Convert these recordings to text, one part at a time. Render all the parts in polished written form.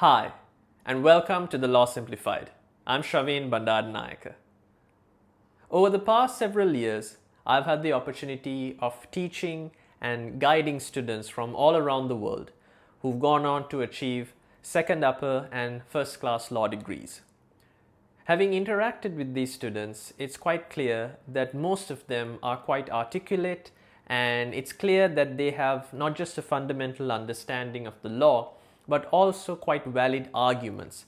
Hi, and welcome to the Law Simplified. I'm Shaveen Bandaranayake. Over the past several years, I've had the opportunity of teaching and guiding students from all around the world who've gone on to achieve second upper and first class law degrees. Having interacted with these students, it's quite clear that most of them are quite articulate, and it's clear that they have not just a fundamental understanding of the law, but also quite valid arguments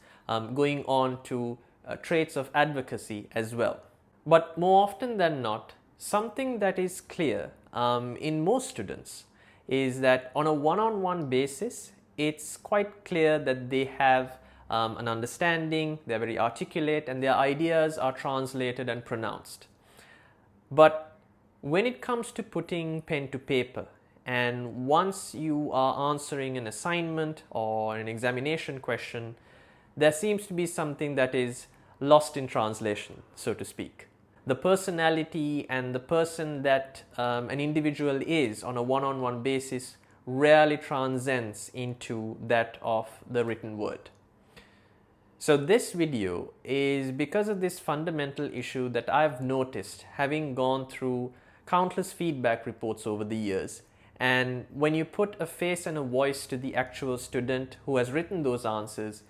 going on to traits of advocacy as well. But more often than not, something that is clear in most students is that on a one-on-one basis, it's quite clear that they have an understanding, they're very articulate, and their ideas are translated and pronounced. But when it comes to putting pen to paper, and once you are answering an assignment or an examination question, there seems to be something that is lost in translation, so to speak. The personality and the person that an individual is on a one-on-one basis rarely transcends into that of the written word. So this video is because of this fundamental issue that I've noticed having gone through countless feedback reports over the years. And when you put a face and a voice to the actual student who has written those answers,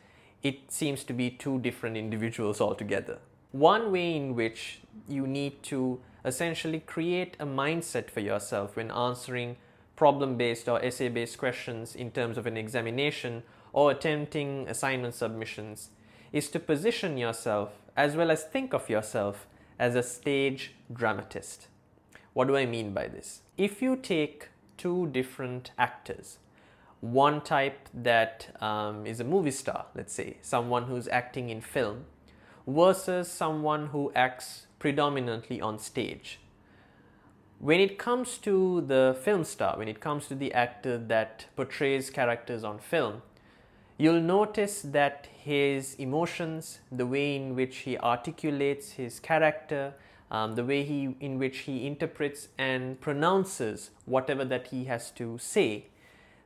it seems to be two different individuals altogether. One way in which you need to essentially create a mindset for yourself when answering problem-based or essay-based questions in terms of an examination or attempting assignment submissions is to position yourself as well as think of yourself as a stage dramatist. What do I mean by this? If you take two different actors, one type that is a movie star, let's say, someone who's acting in film, versus someone who acts predominantly on stage. When it comes to the film star, when it comes to the actor that portrays characters on film, you'll notice that his emotions, the way in which he articulates his character, the way in which he interprets and pronounces whatever that he has to say,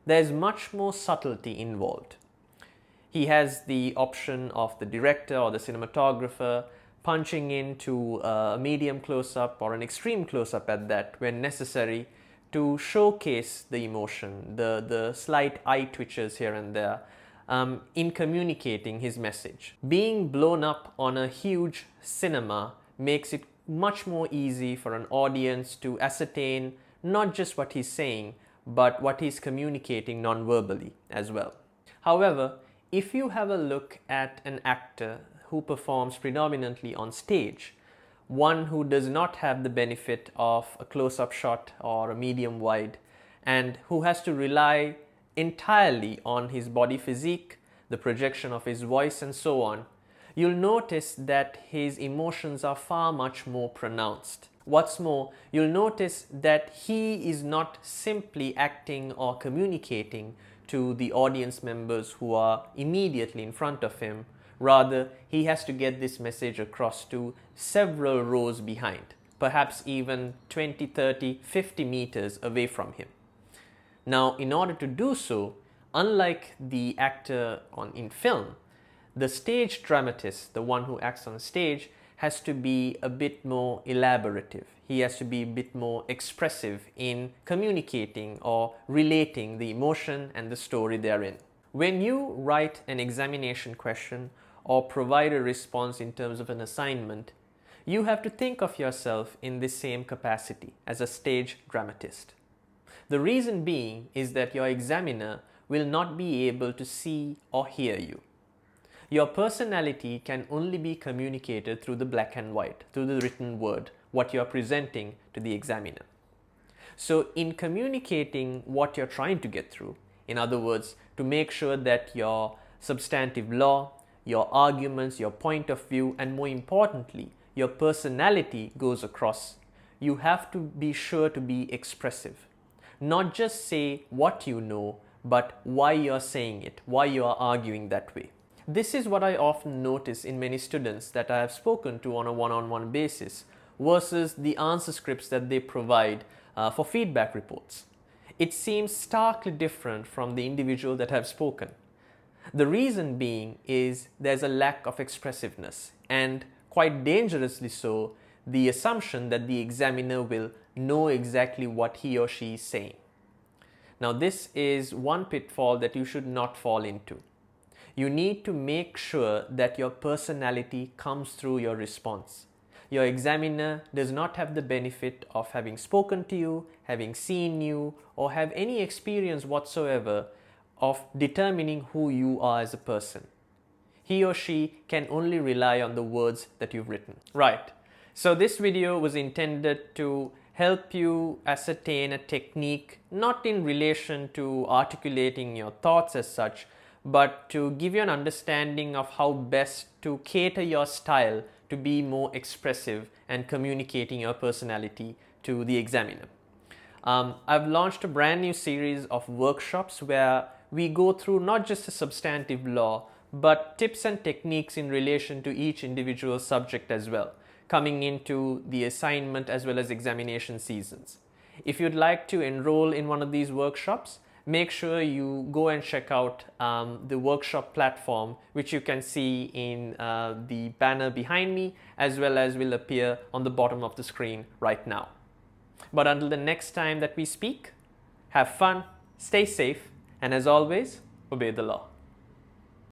there's much more subtlety involved. He has the option of the director or the cinematographer punching into a medium close-up or an extreme close-up at that when necessary to showcase the emotion, the slight eye twitches here and there in communicating his message. Being blown up on a huge cinema makes it much more easy for an audience to ascertain not just what he's saying, but what he's communicating non-verbally as well. However, if you have a look at an actor who performs predominantly on stage, one who does not have the benefit of a close-up shot or a medium wide, and who has to rely entirely on his body physique, the projection of his voice and so on, you'll notice that his emotions are far much more pronounced. What's more, you'll notice that he is not simply acting or communicating to the audience members who are immediately in front of him. Rather, he has to get this message across to several rows behind, perhaps even 20, 30, 50 meters away from him. Now, in order to do so, unlike the actor in film, the stage dramatist, the one who acts on stage, has to be a bit more elaborative. He has to be a bit more expressive in communicating or relating the emotion and the story therein. When you write an examination question or provide a response in terms of an assignment, you have to think of yourself in the same capacity as a stage dramatist. The reason being is that your examiner will not be able to see or hear you. Your personality can only be communicated through the black and white, through the written word, what you are presenting to the examiner. So in communicating what you're trying to get through, in other words, to make sure that your substantive law, your arguments, your point of view, and more importantly, your personality goes across, you have to be sure to be expressive. Not just say what you know, but why you're saying it, why you are arguing that way. This is what I often notice in many students that I have spoken to on a one-on-one basis versus the answer scripts that they provide for feedback reports. It seems starkly different from the individual that I've spoken. The reason being is there's a lack of expressiveness, and quite dangerously so, the assumption that the examiner will know exactly what he or she is saying. Now, this is one pitfall that you should not fall into. You need to make sure that your personality comes through your response. Your examiner does not have the benefit of having spoken to you, having seen you, or have any experience whatsoever of determining who you are as a person. He or she can only rely on the words that you've written. Right. So this video was intended to help you ascertain a technique, not in relation to articulating your thoughts as such, but to give you an understanding of how best to cater your style to be more expressive and communicating your personality to the examiner. I've launched a brand new series of workshops where we go through not just a substantive law, but tips and techniques in relation to each individual subject as well, coming into the assignment as well as examination seasons. If you'd like to enroll in one of these workshops, make sure you go and check out the workshop platform, which you can see in the banner behind me, as well as will appear on the bottom of the screen right now. But until the next time that we speak, have fun, stay safe, and as always, obey the law.